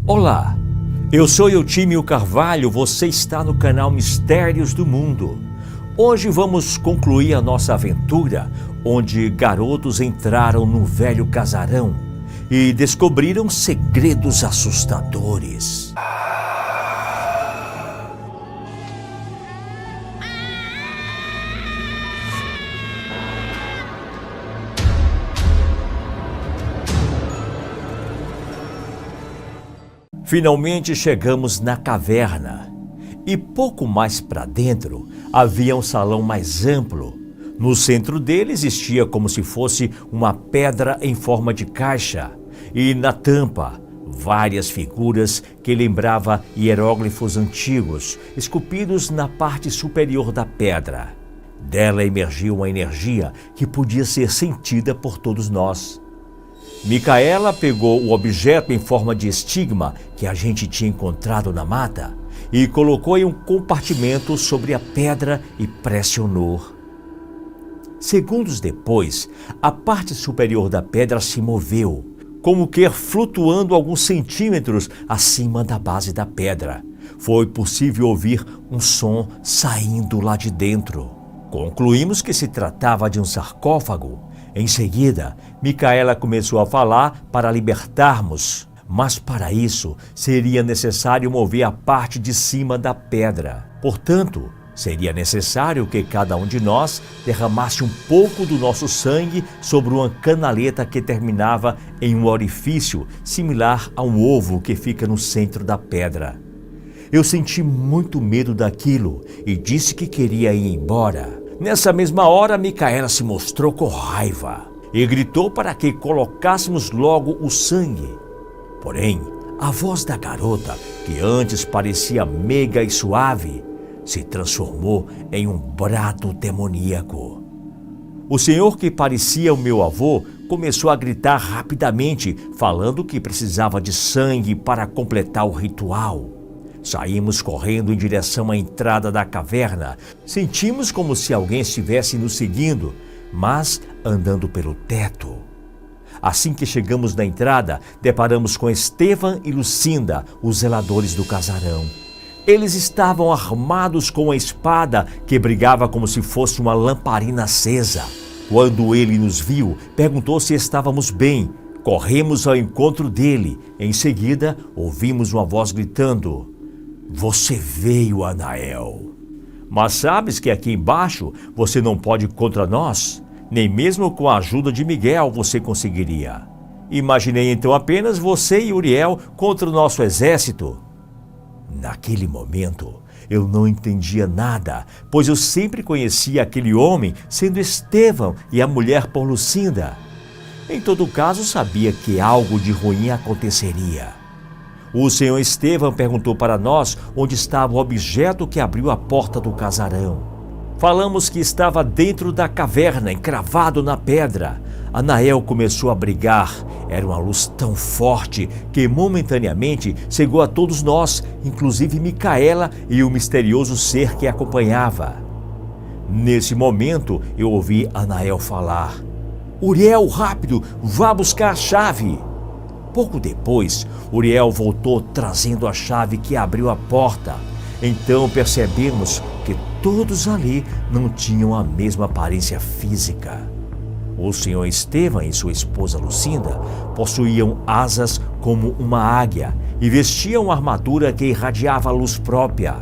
Olá, eu sou Eutímio Carvalho, você está no canal Mistérios do Mundo. Hoje vamos concluir a nossa aventura, onde garotos entraram no velho casarão e descobriram segredos assustadores. Finalmente chegamos na caverna e pouco mais para dentro havia um salão mais amplo. No centro dele existia como se fosse uma pedra em forma de caixa e na tampa várias figuras que lembravam hieróglifos antigos esculpidos na parte superior da pedra. Dela emergia uma energia que podia ser sentida por todos nós. Micaela pegou o objeto em forma de estigma que a gente tinha encontrado na mata e colocou em um compartimento sobre a pedra e pressionou. Segundos depois, a parte superior da pedra se moveu, como que flutuando alguns centímetros acima da base da pedra. Foi possível ouvir um som saindo lá de dentro. Concluímos que se tratava de um sarcófago. Em seguida, Micaela começou a falar para libertarmos, mas para isso seria necessário mover a parte de cima da pedra. Portanto, seria necessário que cada um de nós derramasse um pouco do nosso sangue sobre uma canaleta que terminava em um orifício similar a um ovo que fica no centro da pedra. Eu senti muito medo daquilo e disse que queria ir embora. Nessa mesma hora, Micaela se mostrou com raiva e gritou para que colocássemos logo o sangue. Porém, a voz da garota, que antes parecia meiga e suave, se transformou em um brado demoníaco. O senhor, que parecia o meu avô, começou a gritar rapidamente, falando que precisava de sangue para completar o ritual. Saímos correndo em direção à entrada da caverna. Sentimos como se alguém estivesse nos seguindo, mas andando pelo teto. Assim que chegamos na entrada, deparamos com Estevam e Lucinda, os zeladores do casarão. Eles estavam armados com uma espada que brilhava como se fosse uma lamparina acesa. Quando ele nos viu, perguntou se estávamos bem. Corremos ao encontro dele. Em seguida, ouvimos uma voz gritando: "Você veio, Anael. Mas sabes que aqui embaixo você não pode ir contra nós? Nem mesmo com a ajuda de Miguel você conseguiria. Imaginei então apenas você e Uriel contra o nosso exército." Naquele momento, eu não entendia nada, pois eu sempre conhecia aquele homem sendo Estevam e a mulher por Lucinda. Em todo caso, sabia que algo de ruim aconteceria. O senhor Estevam perguntou para nós onde estava o objeto que abriu a porta do casarão. Falamos que estava dentro da caverna, encravado na pedra. Anael começou a brigar. Era uma luz tão forte que momentaneamente cegou a todos nós, inclusive Micaela e o misterioso ser que a acompanhava. Nesse momento, eu ouvi Anael falar: "Uriel, rápido, vá buscar a chave." Pouco depois, Uriel voltou trazendo a chave que abriu a porta. Então percebemos que todos ali não tinham a mesma aparência física. O senhor Estevam e sua esposa Lucinda possuíam asas como uma águia e vestiam uma armadura que irradiava a luz própria.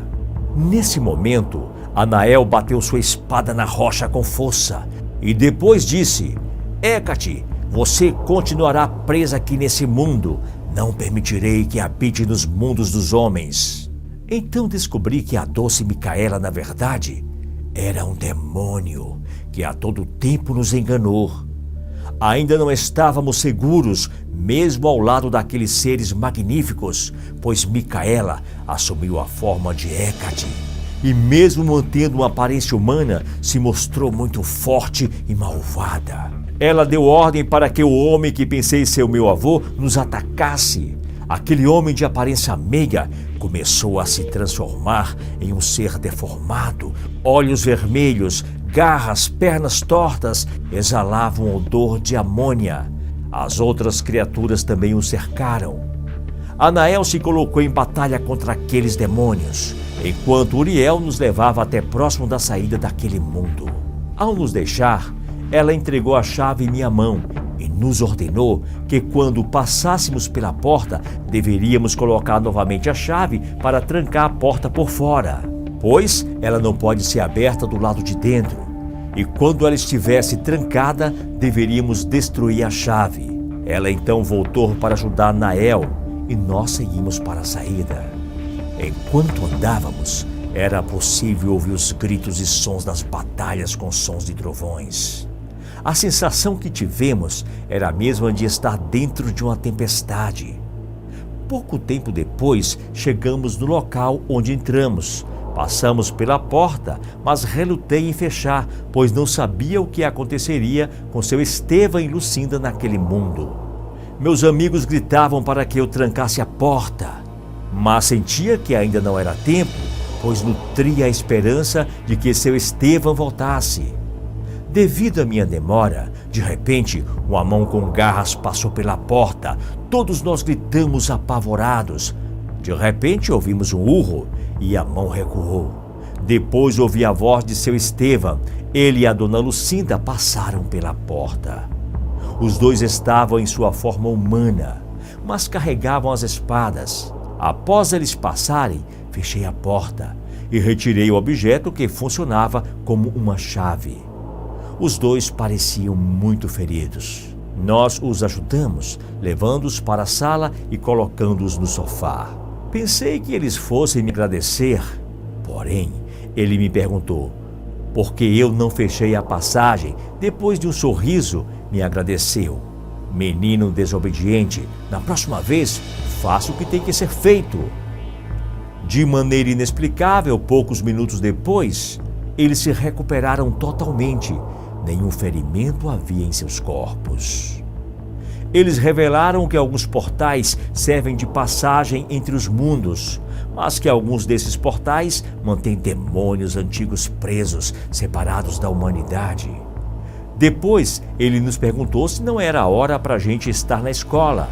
Nesse momento, Anael bateu sua espada na rocha com força e depois disse: "Hécate, você continuará presa aqui nesse mundo. Não permitirei que habite nos mundos dos homens." Então descobri que a doce Micaela, na verdade, era um demônio que a todo tempo nos enganou. Ainda não estávamos seguros, mesmo ao lado daqueles seres magníficos, pois Micaela assumiu a forma de Hécate. E mesmo mantendo uma aparência humana, se mostrou muito forte e malvada. Ela deu ordem para que o homem que pensei ser o meu avô nos atacasse. Aquele homem de aparência meiga começou a se transformar em um ser deformado. Olhos vermelhos, garras, pernas tortas, exalavam odor de amônia. As outras criaturas também o cercaram. Anael se colocou em batalha contra aqueles demônios, enquanto Uriel nos levava até próximo da saída daquele mundo. Ao nos deixar, ela entregou a chave em minha mão e nos ordenou que quando passássemos pela porta, deveríamos colocar novamente a chave para trancar a porta por fora, pois ela não pode ser aberta do lado de dentro. E quando ela estivesse trancada, deveríamos destruir a chave. Ela então voltou para ajudar Anael e nós seguimos para a saída. Enquanto andávamos, era possível ouvir os gritos e sons das batalhas com sons de trovões. A sensação que tivemos era a mesma de estar dentro de uma tempestade. Pouco tempo depois, chegamos no local onde entramos. Passamos pela porta, mas relutei em fechar, pois não sabia o que aconteceria com seu Estevão e Lucinda naquele mundo. Meus amigos gritavam para que eu trancasse a porta, mas sentia que ainda não era tempo, pois nutria a esperança de que seu Estevão voltasse. Devido à minha demora, de repente, uma mão com garras passou pela porta. Todos nós gritamos apavorados. De repente, ouvimos um urro e a mão recuou. Depois ouvi a voz de seu Estevão. Ele e a dona Lucinda passaram pela porta. Os dois estavam em sua forma humana, mas carregavam as espadas. Após eles passarem, fechei a porta e retirei o objeto que funcionava como uma chave. Os dois pareciam muito feridos. Nós os ajudamos, levando-os para a sala e colocando-os no sofá. Pensei que eles fossem me agradecer, porém, ele me perguntou por que eu não fechei a passagem. Depois de um sorriso, me agradeceu. Menino desobediente, na próxima vez, faça o que tem que ser feito. De maneira inexplicável, poucos minutos depois, eles se recuperaram totalmente. Nenhum ferimento havia em seus corpos. Eles revelaram que alguns portais servem de passagem entre os mundos, mas que alguns desses portais mantêm demônios antigos presos, separados da humanidade. Depois, ele nos perguntou se não era hora para a gente estar na escola.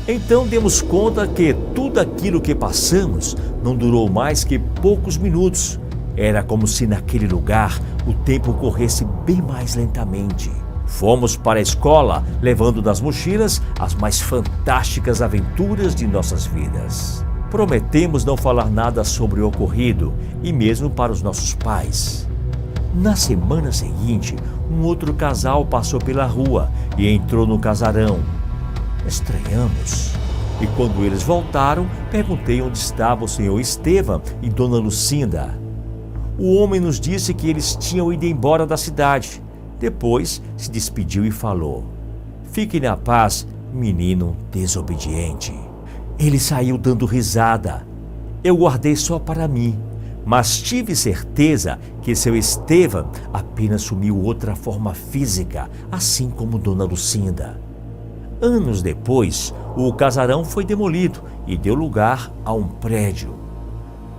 Então demos conta que tudo aquilo que passamos não durou mais que poucos minutos. Era como se naquele lugar o tempo corresse bem mais lentamente. Fomos para a escola, levando nas mochilas as mais fantásticas aventuras de nossas vidas. Prometemos não falar nada sobre o ocorrido, e mesmo para os nossos pais. Na semana seguinte, um outro casal passou pela rua e entrou no casarão. Estranhamos. E quando eles voltaram, perguntei onde estava o senhor Estevão e dona Lucinda. O homem nos disse que eles tinham ido embora da cidade. Depois se despediu e falou: "Fique na paz, menino desobediente." Ele saiu dando risada. Eu guardei só para mim, mas tive certeza que seu Estevão apenas assumiu outra forma física, assim como dona Lucinda. Anos depois, o casarão foi demolido e deu lugar a um prédio.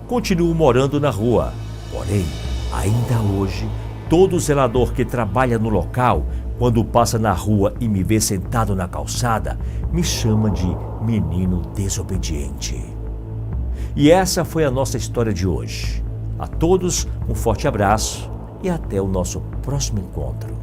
Continuo morando na rua, porém, ainda hoje, todo zelador que trabalha no local, quando passa na rua e me vê sentado na calçada, me chama de menino desobediente. E essa foi a nossa história de hoje. A todos, um forte abraço e até o nosso próximo encontro.